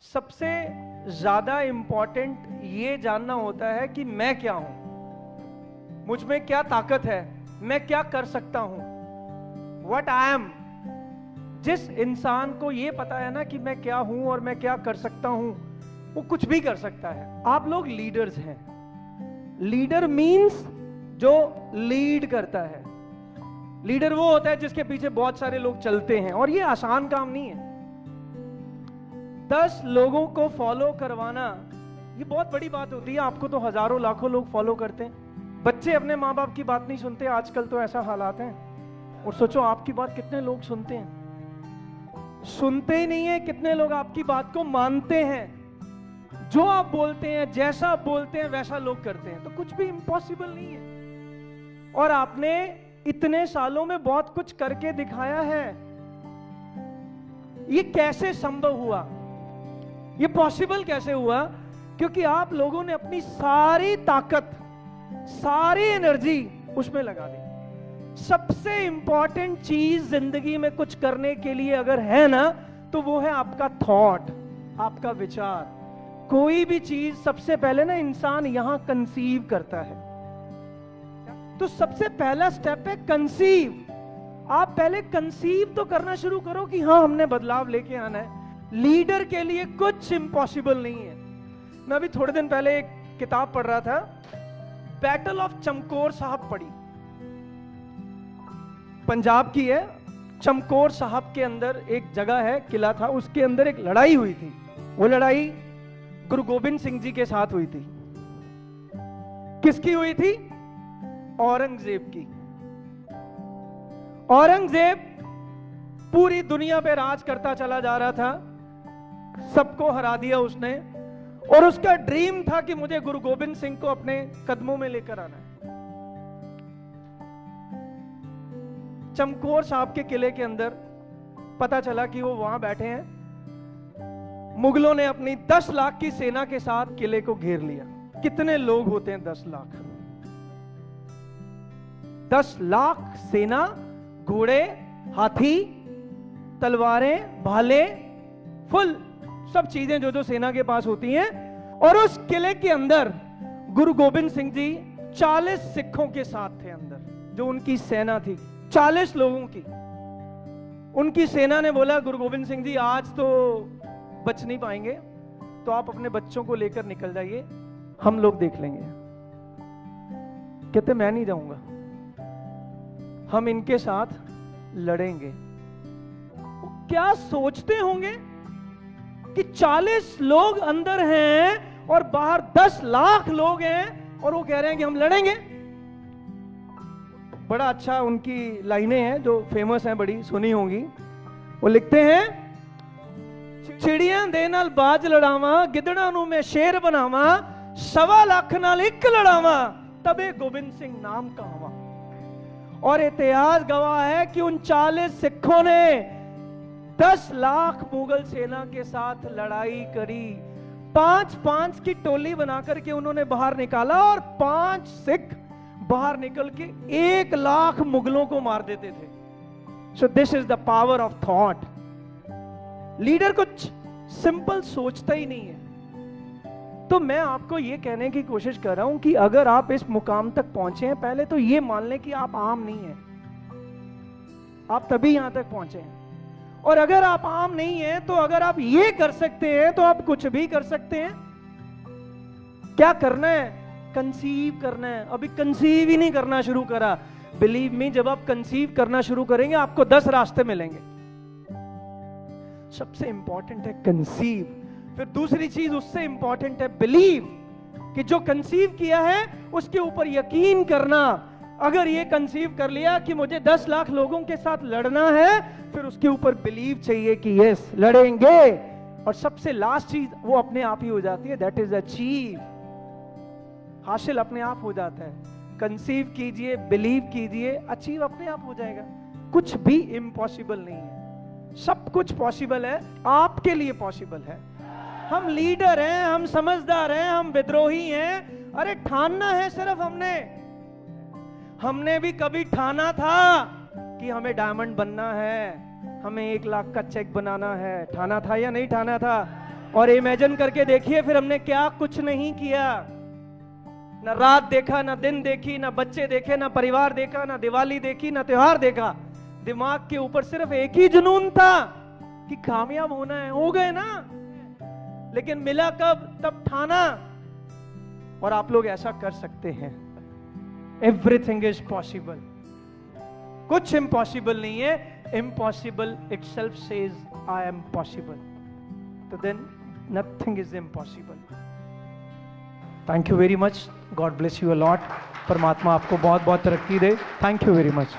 सबसे ज्यादा इंपॉर्टेंट ये जानना होता है कि मैं क्या हूं, मुझ में क्या ताकत है, मैं क्या कर सकता हूं, व्हाट आई एम। जिस इंसान को ये पता है ना कि मैं क्या हूं और मैं क्या कर सकता हूं, वो कुछ भी कर सकता है। आप लोग लीडर्स हैं। लीडर मींस जो लीड करता है। लीडर वो होता है जिसके पीछे बहुत सारे लोग चलते हैं, और ये आसान काम नहीं है। 10 लोगों को फॉलो करवाना ये बहुत बड़ी बात होती है। आपको तो हजारों लाखों लोग फॉलो करते हैं। बच्चे अपने माँ बाप की बात नहीं सुनते, आजकल तो ऐसा हालात है। और सोचो आपकी बात कितने लोग सुनते हैं। सुनते ही नहीं है, कितने लोग आपकी बात को मानते हैं। जो आप बोलते हैं, जैसा आप बोलते हैं वैसा लोग करते हैं। तो कुछ भी इम्पॉसिबल नहीं है। और आपने इतने सालों में बहुत कुछ करके दिखाया है। ये कैसे संभव हुआ, ये पॉसिबल कैसे हुआ? क्योंकि आप लोगों ने अपनी सारी ताकत, सारी एनर्जी उसमें लगा दी। सबसे इंपॉर्टेंट चीज जिंदगी में कुछ करने के लिए अगर है ना, तो वो है आपका थॉट, आपका विचार। कोई भी चीज सबसे पहले ना इंसान यहां कंसीव करता है। तो सबसे पहला स्टेप है कंसीव। आप पहले कंसीव तो करना शुरू करो कि हाँ, हमने बदलाव लेके आना है। लीडर के लिए कुछ इम्पॉसिबल नहीं है। मैं अभी थोड़े दिन पहले एक किताब पढ़ रहा था, बैटल ऑफ चमकौर साहब पढ़ी। पंजाब की है। चमकौर साहब के अंदर एक जगह है, किला था, उसके अंदर एक लड़ाई हुई थी। वो लड़ाई गुरु गोबिंद सिंह जी के साथ हुई थी। किसकी हुई थी? औरंगजेब की। औरंगजेब पूरी दुनिया पे राज करता चला जा रहा था, सबको हरा दिया उसने। और उसका ड्रीम था कि मुझे गुरु गोबिंद सिंह को अपने कदमों में लेकर आना है। चमकौर साहब के किले के अंदर पता चला कि वो वहां बैठे हैं। मुगलों ने अपनी 10 लाख की सेना के साथ किले को घेर लिया। कितने लोग होते हैं? 10 लाख। 10 लाख सेना, घोड़े, हाथी, तलवारें, भाले, फुल सब चीजें जो जो सेना के पास होती हैं। और उस किले के अंदर गुरु गोबिंद सिंह जी 40 सिखों के साथ थे अंदर, जो उनकी सेना थी, 40 लोगों की। उनकी सेना ने बोला, गुरु गोबिंद सिंह जी आज तो बच नहीं पाएंगे, तो आप अपने बच्चों को लेकर निकल जाइए, हम लोग देख लेंगे। कहते मैं नहीं जाऊंगा, हम इनके साथ लड़ेंगे। क्या सोचते होंगे कि 40 लोग अंदर हैं और बाहर 10 लाख लोग हैं, और वो कह रहे हैं कि हम लड़ेंगे। बड़ा अच्छा उनकी लाइनें हैं जो फेमस हैं, बड़ी सुनी होंगी। वो लिखते हैं, चिड़िया दे नाल बाज लड़ावा, गिदड़ा नू मैं शेर बनावा, 1.25 लाख नाल एक लड़ावा, तबे गोबिंद सिंह नाम कहावा। और इतिहास गवाह है कि उन 40 सिखों ने 10 लाख मुगल सेना के साथ लड़ाई करी। 5-5 की टोली बनाकर के उन्होंने बाहर निकाला, और 5 सिख बाहर निकल के 1 लाख मुगलों को मार देते थे। So this is the power of thought. Leader कुछ सिंपल सोचता ही नहीं है। तो मैं आपको यह कहने की कोशिश कर रहा हूं कि अगर आप इस मुकाम तक पहुंचे हैं, पहले तो यह मान लें कि आप आम नहीं हैं। आप तभी यहां तक पहुंचे हैं। और अगर आप आम नहीं हैं, तो अगर आप ये कर सकते हैं, तो आप कुछ भी कर सकते हैं। क्या करना है? कंसीव करना है। अभी कंसीव ही नहीं करना शुरू करा। बिलीव मी, जब आप कंसीव करना शुरू करेंगे, आपको 10 रास्ते मिलेंगे। सबसे इंपॉर्टेंट है कंसीव। फिर दूसरी चीज उससे इंपॉर्टेंट है बिलीव, कि जो कंसीव किया है उसके ऊपर यकीन करना। अगर ये कंसीव कर लिया कि मुझे 10 लाख लोगों के साथ लड़ना है, फिर उसके ऊपर बिलीव चाहिए कि यस लड़ेंगे। और सबसे लास्ट चीज वो अपने आप ही हो जाती है, दैट इज अचीव। हासिल अपने आप हो जाता है। कंसीव कीजिए, बिलीव कीजिए, अचीव अपने आप हो जाएगा। कुछ भी इम्पॉसिबल नहीं है, सब कुछ पॉसिबल है। आपके लिए पॉसिबल है। हम लीडर हैं, हम समझदार हैं, हम विद्रोही हैं। अरे ठानना है सिर्फ हमने भी कभी ठाना था कि हमें डायमंड बनना है, हमें 1 लाख का चेक बनाना है। ठाना था या नहीं ठाना था? और इमेजिन करके देखिए फिर हमने क्या कुछ नहीं किया। ना रात देखा, ना दिन देखी, ना बच्चे देखे, ना परिवार देखा, ना दिवाली देखी, ना त्योहार देखा। दिमाग के ऊपर सिर्फ एक ही जुनून था कि कामयाब होना है। हो गए ना, लेकिन मिला कब? तब ठाना। और आप लोग ऐसा कर सकते हैं। एवरीथिंग इज पॉसिबल, कुछ इम्पॉसिबल नहीं है। Impossible itself says I am possible, तो then nothing is impossible. Thank you very much, God bless you a lot. परमात्मा आपको बहुत बहुत तरक्की दे। Thank you very much.